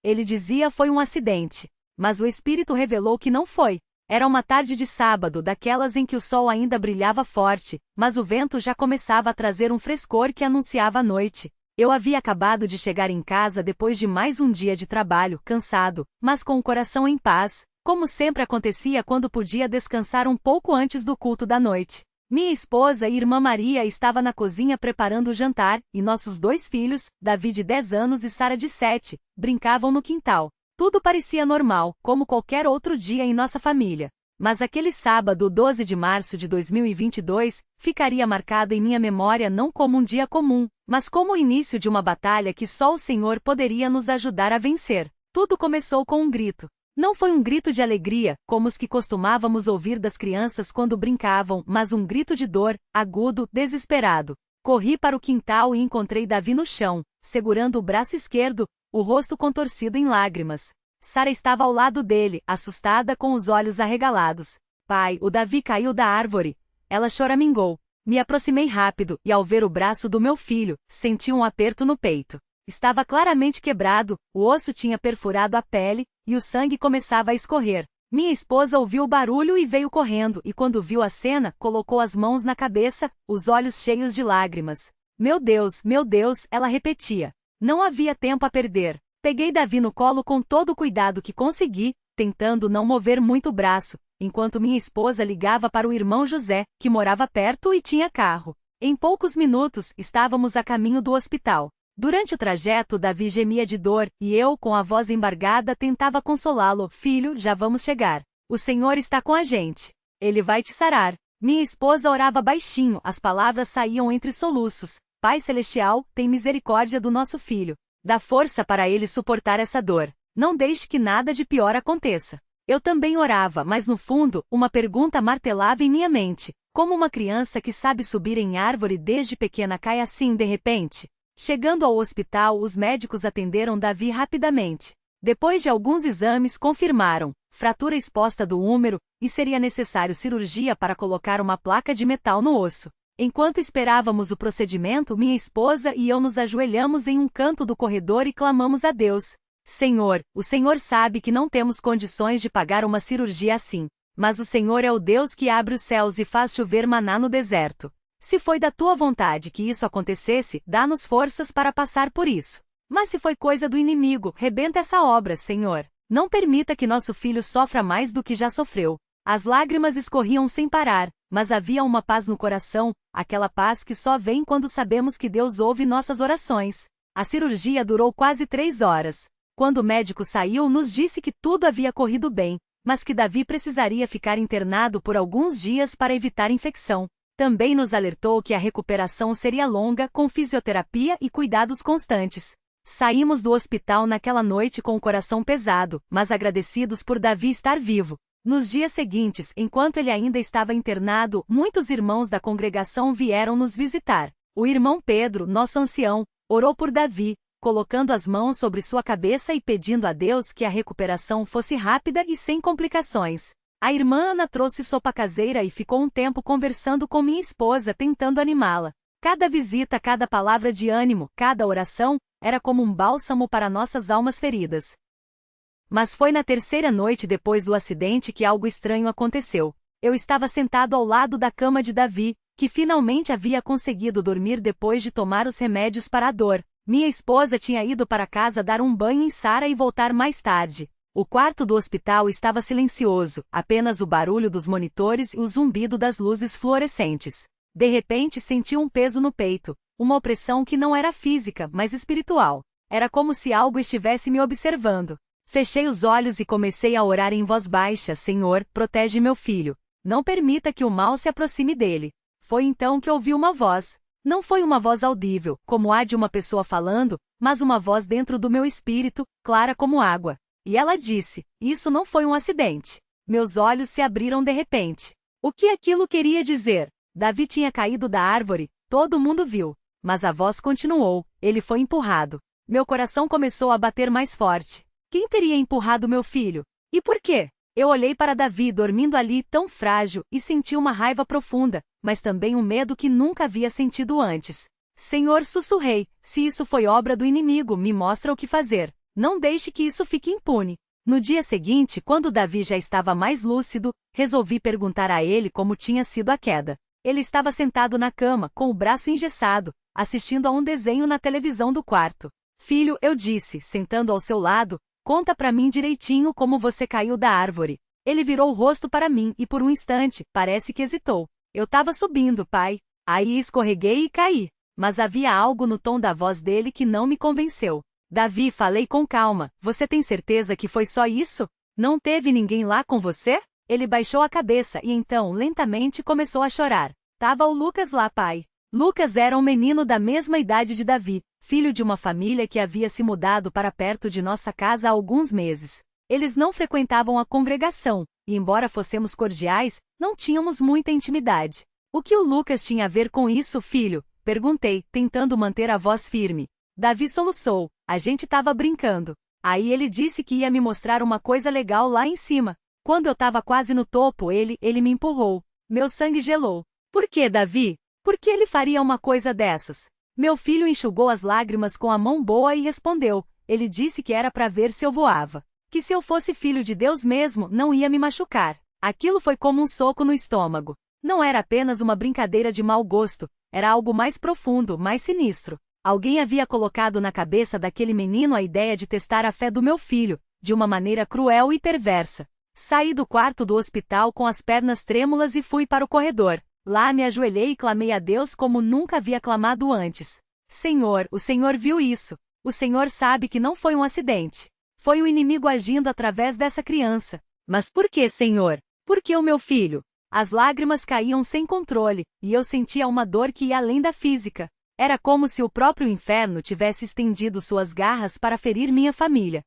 Ele dizia foi um acidente. Mas o espírito revelou que não foi. Era uma tarde de sábado, daquelas em que o sol ainda brilhava forte, mas o vento já começava a trazer um frescor que anunciava a noite. Eu havia acabado de chegar em casa depois de mais um dia de trabalho, cansado, mas com o coração em paz, como sempre acontecia quando podia descansar um pouco antes do culto da noite. Minha esposa e irmã Maria estava na cozinha preparando o jantar, e nossos 2 filhos, Davi de 10 anos e Sara de 7, brincavam no quintal. Tudo parecia normal, como qualquer outro dia em nossa família. Mas aquele sábado, 12 de março de 2022, ficaria marcado em minha memória não como um dia comum, mas como o início de uma batalha que só o Senhor poderia nos ajudar a vencer. Tudo começou com um grito. Não foi um grito de alegria, como os que costumávamos ouvir das crianças quando brincavam, mas um grito de dor, agudo, desesperado. Corri para o quintal e encontrei Davi no chão, segurando o braço esquerdo, o rosto contorcido em lágrimas. Sara estava ao lado dele, assustada com os olhos arregalados. Pai, o Davi caiu da árvore. Ela choramingou. Me aproximei rápido, e ao ver o braço do meu filho, senti um aperto no peito. Estava claramente quebrado, o osso tinha perfurado a pele, e o sangue começava a escorrer. Minha esposa ouviu o barulho e veio correndo, e quando viu a cena, colocou as mãos na cabeça, os olhos cheios de lágrimas. Meu Deus, ela repetia. Não havia tempo a perder. Peguei Davi no colo com todo o cuidado que consegui, tentando não mover muito o braço, enquanto minha esposa ligava para o irmão José, que morava perto e tinha carro. Em poucos minutos, estávamos a caminho do hospital. Durante o trajeto, Davi gemia de dor, e eu, com a voz embargada, tentava consolá-lo. Filho, já vamos chegar. O Senhor está com a gente. Ele vai te sarar. Minha esposa orava baixinho, as palavras saíam entre soluços. Pai Celestial, tem misericórdia do nosso filho. Dá força para ele suportar essa dor. Não deixe que nada de pior aconteça. Eu também orava, mas no fundo, uma pergunta martelava em minha mente. Como uma criança que sabe subir em árvore desde pequena cai assim de repente? Chegando ao hospital, os médicos atenderam Davi rapidamente. Depois de alguns exames, confirmaram fratura exposta do húmero, e seria necessário cirurgia para colocar uma placa de metal no osso. Enquanto esperávamos o procedimento, minha esposa e eu nos ajoelhamos em um canto do corredor e clamamos a Deus. Senhor, o Senhor sabe que não temos condições de pagar uma cirurgia assim. Mas o Senhor é o Deus que abre os céus e faz chover maná no deserto. Se foi da tua vontade que isso acontecesse, dá-nos forças para passar por isso. Mas se foi coisa do inimigo, rebenta essa obra, Senhor. Não permita que nosso filho sofra mais do que já sofreu. As lágrimas escorriam sem parar, mas havia uma paz no coração, aquela paz que só vem quando sabemos que Deus ouve nossas orações. A cirurgia durou quase 3 horas. Quando o médico saiu, nos disse que tudo havia corrido bem, mas que Davi precisaria ficar internado por alguns dias para evitar infecção. Também nos alertou que a recuperação seria longa, com fisioterapia e cuidados constantes. Saímos do hospital naquela noite com o coração pesado, mas agradecidos por Davi estar vivo. Nos dias seguintes, enquanto ele ainda estava internado, muitos irmãos da congregação vieram nos visitar. O irmão Pedro, nosso ancião, orou por Davi, colocando as mãos sobre sua cabeça e pedindo a Deus que a recuperação fosse rápida e sem complicações. A irmã Ana trouxe sopa caseira e ficou um tempo conversando com minha esposa, tentando animá-la. Cada visita, cada palavra de ânimo, cada oração, era como um bálsamo para nossas almas feridas. Mas foi na 3ª noite depois do acidente que algo estranho aconteceu. Eu estava sentado ao lado da cama de Davi, que finalmente havia conseguido dormir depois de tomar os remédios para a dor. Minha esposa tinha ido para casa dar um banho em Sara e voltar mais tarde. O quarto do hospital estava silencioso, apenas o barulho dos monitores e o zumbido das luzes fluorescentes. De repente senti um peso no peito, uma opressão que não era física, mas espiritual. Era como se algo estivesse me observando. Fechei os olhos e comecei a orar em voz baixa: Senhor, protege meu filho. Não permita que o mal se aproxime dele. Foi então que ouvi uma voz. Não foi uma voz audível, como a de uma pessoa falando, mas uma voz dentro do meu espírito, clara como água. E ela disse: isso não foi um acidente. Meus olhos se abriram de repente. O que aquilo queria dizer? Davi tinha caído da árvore, todo mundo viu. Mas a voz continuou: ele foi empurrado. Meu coração começou a bater mais forte. Quem teria empurrado meu filho? E por quê? Eu olhei para Davi dormindo ali tão frágil e senti uma raiva profunda, mas também um medo que nunca havia sentido antes. Senhor, sussurrei, se isso foi obra do inimigo, me mostra o que fazer. Não deixe que isso fique impune. No dia seguinte, quando Davi já estava mais lúcido, resolvi perguntar a ele como tinha sido a queda. Ele estava sentado na cama, com o braço engessado, assistindo a um desenho na televisão do quarto. Filho, eu disse, sentando ao seu lado, conta pra mim direitinho como você caiu da árvore. Ele virou o rosto para mim e por um instante, parece que hesitou. Eu tava subindo, pai. Aí escorreguei e caí. Mas havia algo no tom da voz dele que não me convenceu. Davi, falei com calma, você tem certeza que foi só isso? Não teve ninguém lá com você? Ele baixou a cabeça e então, lentamente, começou a chorar. Tava o Lucas lá, pai. Lucas era um menino da mesma idade de Davi, filho de uma família que havia se mudado para perto de nossa casa há alguns meses. Eles não frequentavam a congregação, e embora fossemos cordiais, não tínhamos muita intimidade. O que o Lucas tinha a ver com isso, filho? Perguntei, tentando manter a voz firme. Davi soluçou. A gente tava brincando. Aí ele disse que ia me mostrar uma coisa legal lá em cima. Quando eu tava quase no topo, ele me empurrou. Meu sangue gelou. Por que, Davi? Por que ele faria uma coisa dessas? Meu filho enxugou as lágrimas com a mão boa e respondeu. Ele disse que era para ver se eu voava. Que se eu fosse filho de Deus mesmo, não ia me machucar. Aquilo foi como um soco no estômago. Não era apenas uma brincadeira de mau gosto, era algo mais profundo, mais sinistro. Alguém havia colocado na cabeça daquele menino a ideia de testar a fé do meu filho, de uma maneira cruel e perversa. Saí do quarto do hospital com as pernas trêmulas e fui para o corredor. Lá me ajoelhei e clamei a Deus como nunca havia clamado antes. Senhor, o Senhor viu isso. O Senhor sabe que não foi um acidente. Foi o inimigo agindo através dessa criança. Mas por que, Senhor? Por que o meu filho? As lágrimas caíam sem controle, e eu sentia uma dor que ia além da física. Era como se o próprio inferno tivesse estendido suas garras para ferir minha família.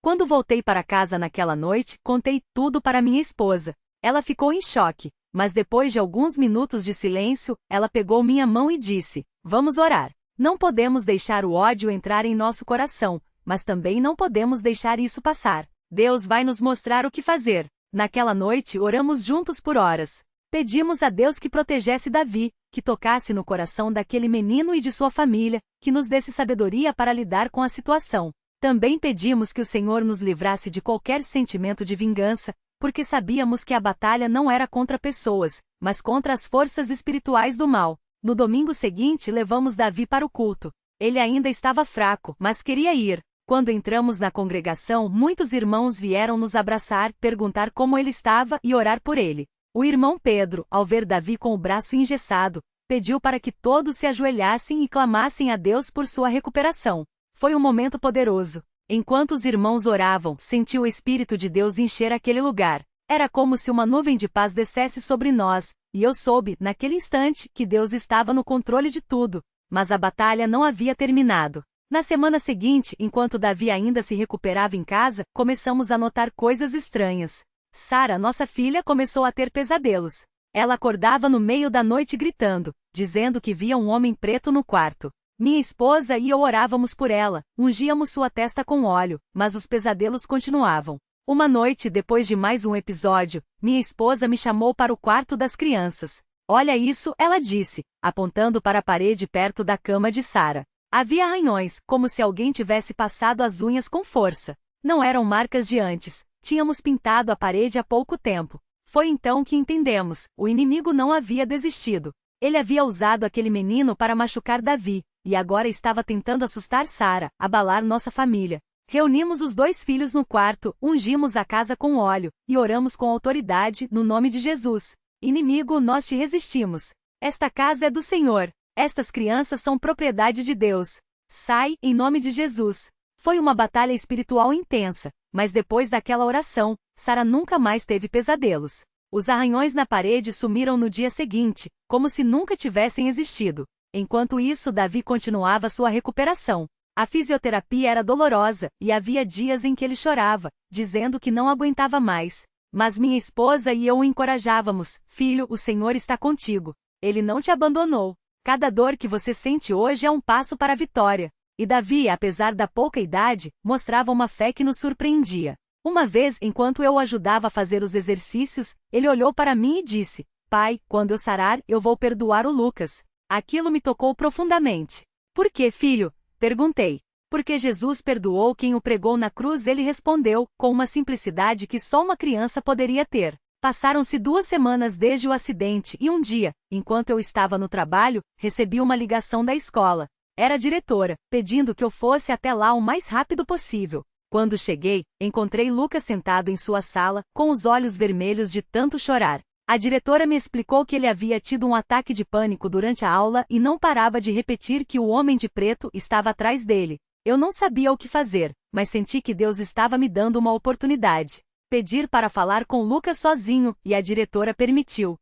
Quando voltei para casa naquela noite, contei tudo para minha esposa. Ela ficou em choque, mas depois de alguns minutos de silêncio, ela pegou minha mão e disse: Vamos orar. Não podemos deixar o ódio entrar em nosso coração, mas também não podemos deixar isso passar. Deus vai nos mostrar o que fazer. Naquela noite oramos juntos por horas. Pedimos a Deus que protegesse Davi, que tocasse no coração daquele menino e de sua família, que nos desse sabedoria para lidar com a situação. Também pedimos que o Senhor nos livrasse de qualquer sentimento de vingança, porque sabíamos que a batalha não era contra pessoas, mas contra as forças espirituais do mal. No domingo seguinte levamos Davi para o culto. Ele ainda estava fraco, mas queria ir. Quando entramos na congregação, muitos irmãos vieram nos abraçar, perguntar como ele estava e orar por ele. O irmão Pedro, ao ver Davi com o braço engessado, pediu para que todos se ajoelhassem e clamassem a Deus por sua recuperação. Foi um momento poderoso. Enquanto os irmãos oravam, senti o Espírito de Deus encher aquele lugar. Era como se uma nuvem de paz descesse sobre nós, e eu soube, naquele instante, que Deus estava no controle de tudo. Mas a batalha não havia terminado. Na semana seguinte, enquanto Davi ainda se recuperava em casa, começamos a notar coisas estranhas. Sara, nossa filha, começou a ter pesadelos. Ela acordava no meio da noite gritando, dizendo que via um homem preto no quarto. Minha esposa e eu orávamos por ela, ungíamos sua testa com óleo, mas os pesadelos continuavam. Uma noite, depois de mais um episódio, minha esposa me chamou para o quarto das crianças. Olha isso, ela disse, apontando para a parede perto da cama de Sara. Havia arranhões, como se alguém tivesse passado as unhas com força. Não eram marcas de antes, tínhamos pintado a parede há pouco tempo. Foi então que entendemos, o inimigo não havia desistido. Ele havia usado aquele menino para machucar Davi, e agora estava tentando assustar Sara, abalar nossa família. Reunimos os dois filhos no quarto, ungimos a casa com óleo, e oramos com autoridade, no nome de Jesus. Inimigo, nós te resistimos. Esta casa é do Senhor. Estas crianças são propriedade de Deus. Sai, em nome de Jesus. Foi uma batalha espiritual intensa, mas depois daquela oração, Sara nunca mais teve pesadelos. Os arranhões na parede sumiram no dia seguinte, como se nunca tivessem existido. Enquanto isso, Davi continuava sua recuperação. A fisioterapia era dolorosa, e havia dias em que ele chorava, dizendo que não aguentava mais. Mas minha esposa e eu o encorajávamos: Filho, o Senhor está contigo. Ele não te abandonou. Cada dor que você sente hoje é um passo para a vitória. E Davi, apesar da pouca idade, mostrava uma fé que nos surpreendia. Uma vez, enquanto eu o ajudava a fazer os exercícios, ele olhou para mim e disse: Pai, quando eu sarar, eu vou perdoar o Lucas. Aquilo me tocou profundamente. Por que, filho? Perguntei. Porque Jesus perdoou quem o pregou na cruz, ele respondeu, com uma simplicidade que só uma criança poderia ter. Passaram-se 2 semanas desde o acidente e um dia, enquanto eu estava no trabalho, recebi uma ligação da escola. Era a diretora, pedindo que eu fosse até lá o mais rápido possível. Quando cheguei, encontrei Lucas sentado em sua sala, com os olhos vermelhos de tanto chorar. A diretora me explicou que ele havia tido um ataque de pânico durante a aula e não parava de repetir que o homem de preto estava atrás dele. Eu não sabia o que fazer, mas senti que Deus estava me dando uma oportunidade. Pedir para falar com Lucas sozinho, e a diretora permitiu.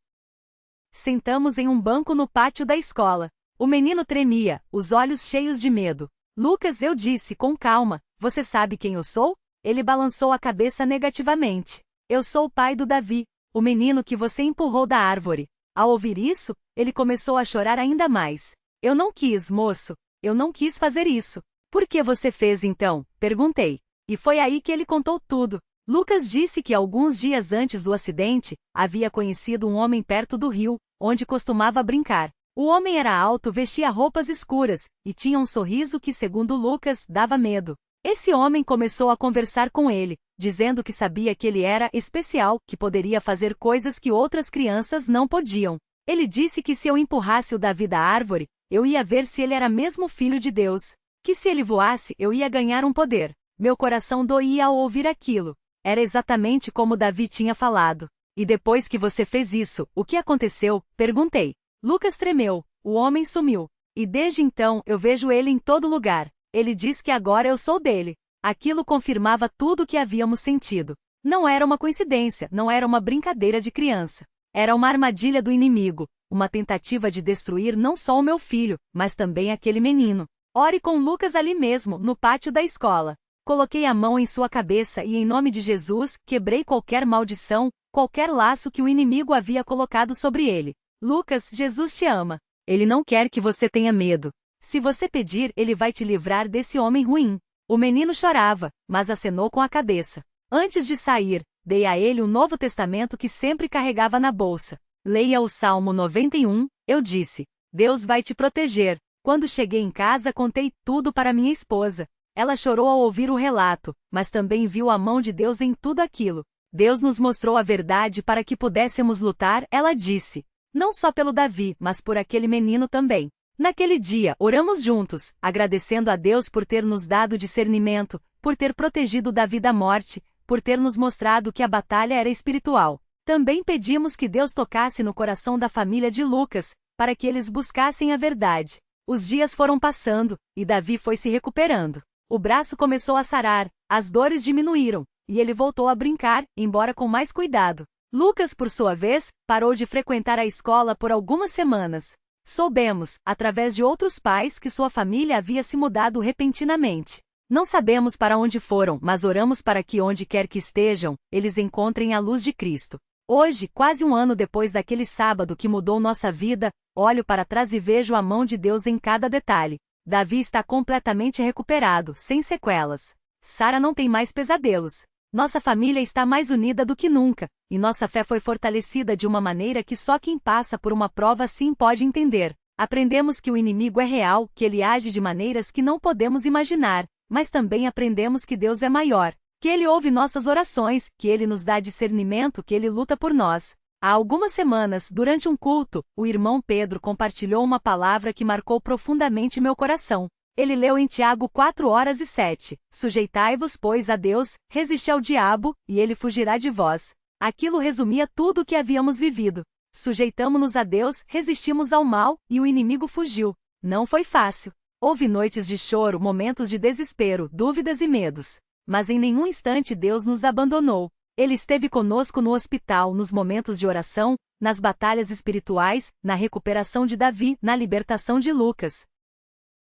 Sentamos em um banco no pátio da escola. O menino tremia, os olhos cheios de medo. Lucas, eu disse com calma, você sabe quem eu sou? Ele balançou a cabeça negativamente. Eu sou o pai do Davi, o menino que você empurrou da árvore. Ao ouvir isso, ele começou a chorar ainda mais. Eu não quis, moço. Eu não quis fazer isso. Por que você fez então? Perguntei. E foi aí que ele contou tudo. Lucas disse que alguns dias antes do acidente, havia conhecido um homem perto do rio, onde costumava brincar. O homem era alto, vestia roupas escuras, e tinha um sorriso que, segundo Lucas, dava medo. Esse homem começou a conversar com ele, dizendo que sabia que ele era especial, que poderia fazer coisas que outras crianças não podiam. Ele disse que se eu empurrasse o Davi da árvore, eu ia ver se ele era mesmo filho de Deus. Que se ele voasse, eu ia ganhar um poder. Meu coração doía ao ouvir aquilo. Era exatamente como Davi tinha falado. E depois que você fez isso, o que aconteceu? Perguntei. Lucas tremeu. O homem sumiu. E desde então eu vejo ele em todo lugar. Ele diz que agora eu sou dele. Aquilo confirmava tudo o que havíamos sentido. Não era uma coincidência, não era uma brincadeira de criança. Era uma armadilha do inimigo, uma tentativa de destruir não só o meu filho, mas também aquele menino. Ore com Lucas ali mesmo, no pátio da escola. Coloquei a mão em sua cabeça e, em nome de Jesus, quebrei qualquer maldição, qualquer laço que o inimigo havia colocado sobre ele. Lucas, Jesus te ama. Ele não quer que você tenha medo. Se você pedir, ele vai te livrar desse homem ruim. O menino chorava, mas acenou com a cabeça. Antes de sair, dei a ele o Novo Testamento que sempre carregava na bolsa. Leia o Salmo 91, eu disse. Deus vai te proteger. Quando cheguei em casa, contei tudo para minha esposa. Ela chorou ao ouvir o relato, mas também viu a mão de Deus em tudo aquilo. Deus nos mostrou a verdade para que pudéssemos lutar, ela disse. Não só pelo Davi, mas por aquele menino também. Naquele dia, oramos juntos, agradecendo a Deus por ter nos dado discernimento, por ter protegido Davi da morte, por ter nos mostrado que a batalha era espiritual. Também pedimos que Deus tocasse no coração da família de Lucas, para que eles buscassem a verdade. Os dias foram passando, e Davi foi se recuperando. O braço começou a sarar, as dores diminuíram, e ele voltou a brincar, embora com mais cuidado. Lucas, por sua vez, parou de frequentar a escola por algumas semanas. Soubemos, através de outros pais, que sua família havia se mudado repentinamente. Não sabemos para onde foram, mas oramos para que, onde quer que estejam, eles encontrem a luz de Cristo. Hoje, quase um ano depois daquele sábado que mudou nossa vida, olho para trás e vejo a mão de Deus em cada detalhe. Davi está completamente recuperado, sem sequelas. Sara não tem mais pesadelos. Nossa família está mais unida do que nunca, e nossa fé foi fortalecida de uma maneira que só quem passa por uma prova assim pode entender. Aprendemos que o inimigo é real, que ele age de maneiras que não podemos imaginar, mas também aprendemos que Deus é maior, que ele ouve nossas orações, que ele nos dá discernimento, que ele luta por nós. Há algumas semanas, durante um culto, o irmão Pedro compartilhou uma palavra que marcou profundamente meu coração. Ele leu em Tiago 4:7, sujeitai-vos, pois, a Deus, resisti ao diabo, e ele fugirá de vós. Aquilo resumia tudo o que havíamos vivido. Sujeitamo-nos a Deus, resistimos ao mal, e o inimigo fugiu. Não foi fácil. Houve noites de choro, momentos de desespero, dúvidas e medos. Mas em nenhum instante Deus nos abandonou. Ele esteve conosco no hospital, nos momentos de oração, nas batalhas espirituais, na recuperação de Davi, na libertação de Lucas.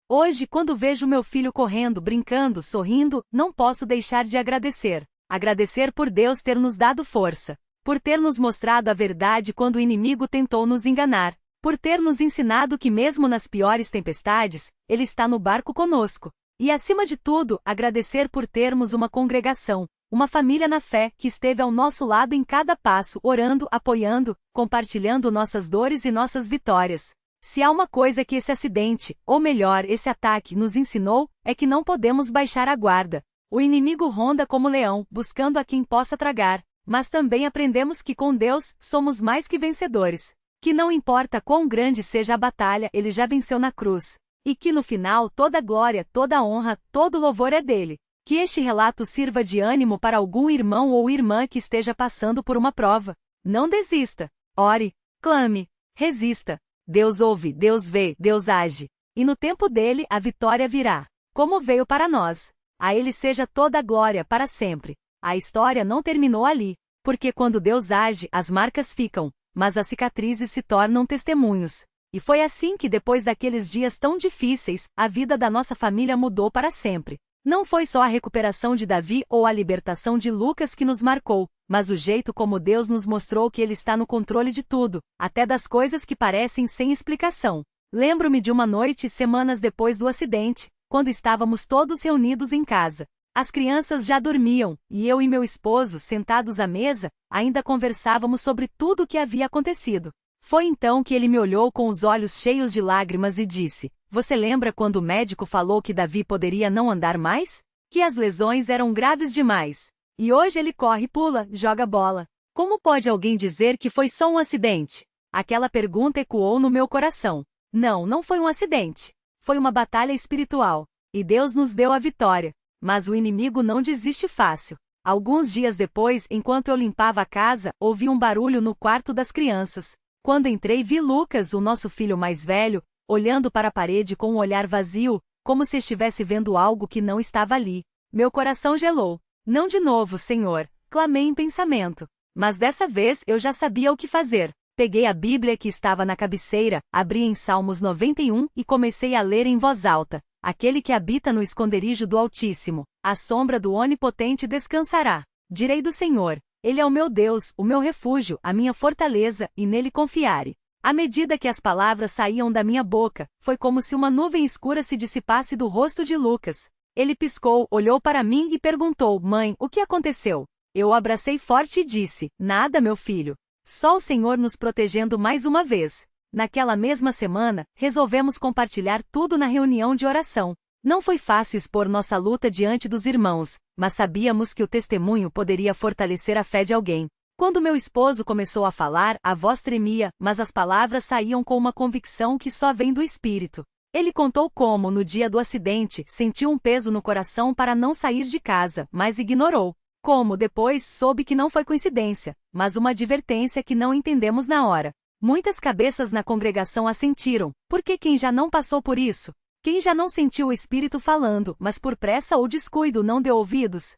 Hoje, quando vejo meu filho correndo, brincando, sorrindo, não posso deixar de agradecer. Agradecer por Deus ter nos dado força. Por ter nos mostrado a verdade quando o inimigo tentou nos enganar. Por ter nos ensinado que mesmo nas piores tempestades, Ele está no barco conosco. E acima de tudo, agradecer por termos uma congregação, uma família na fé que esteve ao nosso lado em cada passo, orando, apoiando, compartilhando nossas dores e nossas vitórias. Se há uma coisa que esse acidente, ou melhor, esse ataque, nos ensinou, é que não podemos baixar a guarda. O inimigo ronda como leão, buscando a quem possa tragar, mas também aprendemos que com Deus, somos mais que vencedores. Que não importa quão grande seja a batalha, ele já venceu na cruz. E que no final toda glória, toda honra, todo louvor é dele. Que este relato sirva de ânimo para algum irmão ou irmã que esteja passando por uma prova. Não desista. Ore, clame, resista. Deus ouve, Deus vê, Deus age. E no tempo dele a vitória virá, como veio para nós. A ele seja toda a glória para sempre. A história não terminou ali, porque quando Deus age, as marcas ficam, mas as cicatrizes se tornam testemunhos. E foi assim que depois daqueles dias tão difíceis, a vida da nossa família mudou para sempre. Não foi só a recuperação de Davi ou a libertação de Lucas que nos marcou, mas o jeito como Deus nos mostrou que Ele está no controle de tudo, até das coisas que parecem sem explicação. Lembro-me de uma noite semanas depois do acidente, quando estávamos todos reunidos em casa. As crianças já dormiam, e eu e meu esposo, sentados à mesa, ainda conversávamos sobre tudo o que havia acontecido. Foi então que ele me olhou com os olhos cheios de lágrimas e disse: "Você lembra quando o médico falou que Davi poderia não andar mais? Que as lesões eram graves demais. E hoje ele corre, pula, joga bola. Como pode alguém dizer que foi só um acidente?" Aquela pergunta ecoou no meu coração. Não foi um acidente. Foi uma batalha espiritual. E Deus nos deu a vitória. Mas o inimigo não desiste fácil. Alguns dias depois, enquanto eu limpava a casa, ouvi um barulho no quarto das crianças. Quando entrei, vi Lucas, o nosso filho mais velho, olhando para a parede com um olhar vazio, como se estivesse vendo algo que não estava ali. Meu coração gelou. "Não de novo, Senhor", clamei em pensamento. Mas dessa vez eu já sabia o que fazer. Peguei a Bíblia que estava na cabeceira, abri em Salmos 91 e comecei a ler em voz alta. "Aquele que habita no esconderijo do Altíssimo, à sombra do Onipotente descansará. Direi do Senhor: Ele é o meu Deus, o meu refúgio, a minha fortaleza, e nele confiarei." À medida que as palavras saíam da minha boca, foi como se uma nuvem escura se dissipasse do rosto de Lucas. Ele piscou, olhou para mim e perguntou: "Mãe, o que aconteceu?" Eu o abracei forte e disse: "Nada, meu filho. Só o Senhor nos protegendo mais uma vez." Naquela mesma semana, resolvemos compartilhar tudo na reunião de oração. Não foi fácil expor nossa luta diante dos irmãos, mas sabíamos que o testemunho poderia fortalecer a fé de alguém. Quando meu esposo começou a falar, a voz tremia, mas as palavras saíam com uma convicção que só vem do Espírito. Ele contou como, no dia do acidente, sentiu um peso no coração para não sair de casa, mas ignorou. Como, depois, soube que não foi coincidência, mas uma advertência que não entendemos na hora. Muitas cabeças na congregação assentiram, porque quem já não passou por isso? Quem já não sentiu o Espírito falando, mas por pressa ou descuido não deu ouvidos?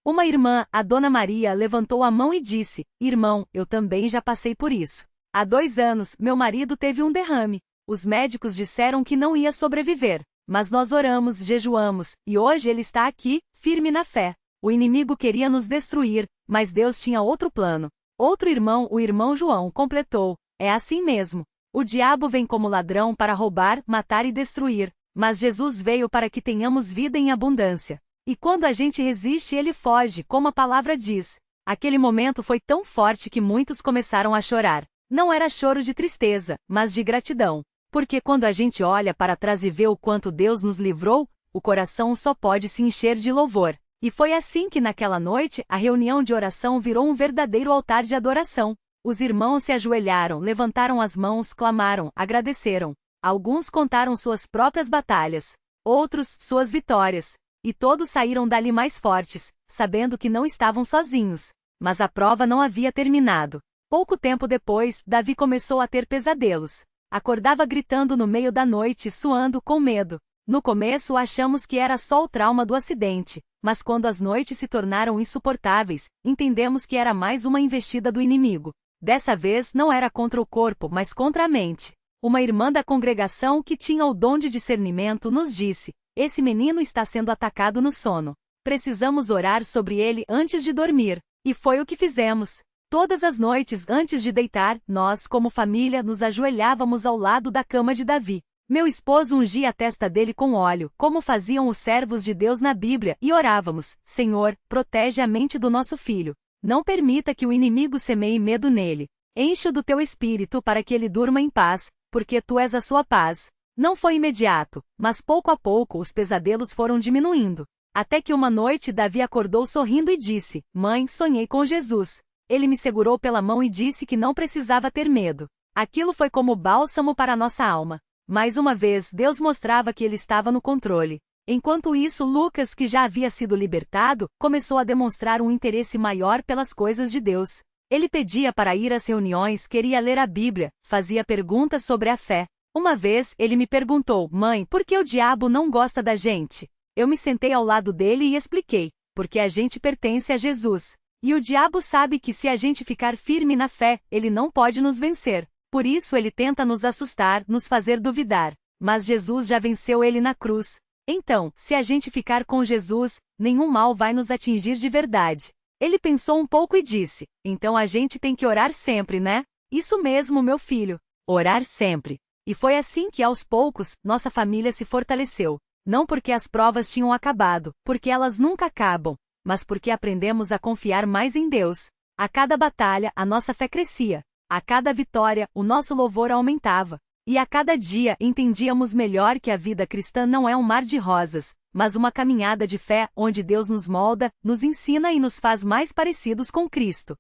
Uma irmã, a Dona Maria, levantou a mão e disse: "Irmão, eu também já passei por isso. Há 2 anos, meu marido teve um derrame. Os médicos disseram que não ia sobreviver, mas nós oramos, jejuamos, e hoje ele está aqui, firme na fé. O inimigo queria nos destruir, mas Deus tinha outro plano." Outro irmão, o irmão João, completou: "É assim mesmo. O diabo vem como ladrão para roubar, matar e destruir, mas Jesus veio para que tenhamos vida em abundância. E quando a gente resiste, ele foge, como a palavra diz." Aquele momento foi tão forte que muitos começaram a chorar. Não era choro de tristeza, mas de gratidão. Porque quando a gente olha para trás e vê o quanto Deus nos livrou, o coração só pode se encher de louvor. E foi assim que naquela noite, a reunião de oração virou um verdadeiro altar de adoração. Os irmãos se ajoelharam, levantaram as mãos, clamaram, agradeceram. Alguns contaram suas próprias batalhas, outros, suas vitórias. E todos saíram dali mais fortes, sabendo que não estavam sozinhos. Mas a prova não havia terminado. Pouco tempo depois, Davi começou a ter pesadelos. Acordava gritando no meio da noite, suando com medo. No começo achamos que era só o trauma do acidente, mas quando as noites se tornaram insuportáveis, entendemos que era mais uma investida do inimigo. Dessa vez não era contra o corpo, mas contra a mente. Uma irmã da congregação que tinha o dom de discernimento nos disse: "Esse menino está sendo atacado no sono. Precisamos orar sobre ele antes de dormir." E foi o que fizemos. Todas as noites antes de deitar, nós, como família, nos ajoelhávamos ao lado da cama de Davi. Meu esposo ungia a testa dele com óleo, como faziam os servos de Deus na Bíblia, e orávamos: "Senhor, protege a mente do nosso filho. Não permita que o inimigo semeie medo nele. Enche-o do teu espírito para que ele durma em paz, porque tu és a sua paz. Não foi imediato, mas pouco a pouco os pesadelos foram diminuindo. Até que uma noite Davi acordou sorrindo e disse: Mãe, sonhei com Jesus. Ele me segurou pela mão e disse que não precisava ter medo. Aquilo foi como bálsamo para nossa alma. Mais uma vez, Deus mostrava que ele estava no controle. Enquanto isso, Lucas, que já havia sido libertado, começou a demonstrar um interesse maior pelas coisas de Deus. Ele pedia para ir às reuniões, queria ler a Bíblia, fazia perguntas sobre a fé. Uma vez, ele me perguntou: Mãe, por que o diabo não gosta da gente? Eu me sentei ao lado dele e expliquei: porque a gente pertence a Jesus. E o diabo sabe que se a gente ficar firme na fé, ele não pode nos vencer. Por isso ele tenta nos assustar, nos fazer duvidar. Mas Jesus já venceu ele na cruz. Então, se a gente ficar com Jesus, nenhum mal vai nos atingir de verdade. Ele pensou um pouco e disse: Então a gente tem que orar sempre, né? Isso mesmo, meu filho. Orar sempre. E foi assim que, aos poucos, nossa família se fortaleceu. Não porque as provas tinham acabado, porque elas nunca acabam, mas porque aprendemos a confiar mais em Deus. A cada batalha, a nossa fé crescia. A cada vitória, o nosso louvor aumentava. E a cada dia entendíamos melhor que a vida cristã não é um mar de rosas, mas uma caminhada de fé onde Deus nos molda, nos ensina e nos faz mais parecidos com Cristo.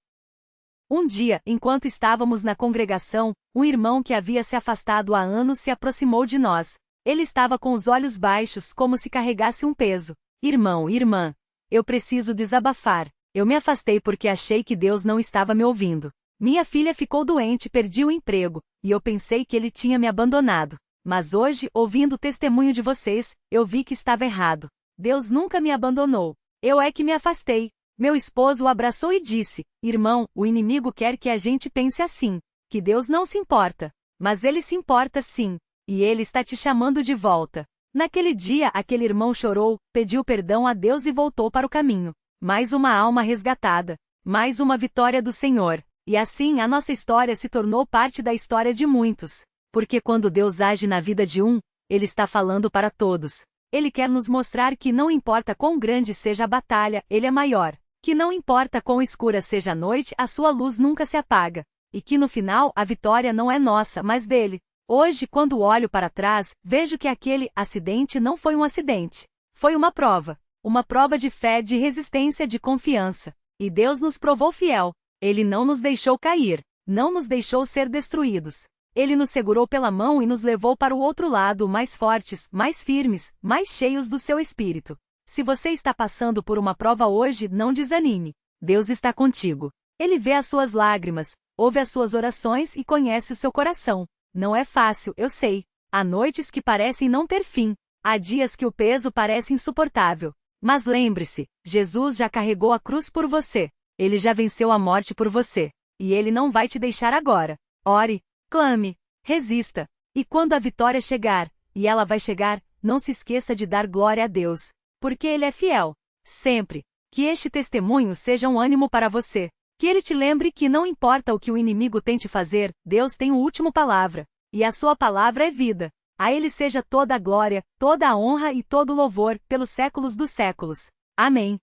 Um dia, enquanto estávamos na congregação, um irmão que havia se afastado há anos se aproximou de nós. Ele estava com os olhos baixos, como se carregasse um peso. Irmão, irmã, eu preciso desabafar. Eu me afastei porque achei que Deus não estava me ouvindo. Minha filha ficou doente e perdi o emprego, e eu pensei que ele tinha me abandonado. Mas hoje, ouvindo o testemunho de vocês, eu vi que estava errado. Deus nunca me abandonou. Eu é que me afastei. Meu esposo o abraçou e disse: Irmão, o inimigo quer que a gente pense assim, que Deus não se importa. Mas ele se importa sim, e ele está te chamando de volta. Naquele dia, aquele irmão chorou, pediu perdão a Deus e voltou para o caminho. Mais uma alma resgatada. Mais uma vitória do Senhor. E assim a nossa história se tornou parte da história de muitos. Porque quando Deus age na vida de um, Ele está falando para todos. Ele quer nos mostrar que não importa quão grande seja a batalha, Ele é maior. Que não importa quão escura seja a noite, a sua luz nunca se apaga. E que no final, a vitória não é nossa, mas dele. Hoje, quando olho para trás, vejo que aquele acidente não foi um acidente. Foi uma prova. Uma prova de fé, de resistência, de confiança. E Deus nos provou fiel. Ele não nos deixou cair. Não nos deixou ser destruídos. Ele nos segurou pela mão e nos levou para o outro lado, mais fortes, mais firmes, mais cheios do seu espírito. Se você está passando por uma prova hoje, não desanime. Deus está contigo. Ele vê as suas lágrimas, ouve as suas orações e conhece o seu coração. Não é fácil, eu sei. Há noites que parecem não ter fim. Há dias que o peso parece insuportável. Mas lembre-se, Jesus já carregou a cruz por você. Ele já venceu a morte por você. E Ele não vai te deixar agora. Ore, clame, resista. E quando a vitória chegar, e ela vai chegar, não se esqueça de dar glória a Deus. Porque Ele é fiel. Sempre. Que este testemunho seja um ânimo para você. Que ele te lembre que não importa o que o inimigo tente fazer, Deus tem o último palavra. E a sua palavra é vida. A Ele seja toda a glória, toda a honra e todo o louvor, pelos séculos dos séculos. Amém.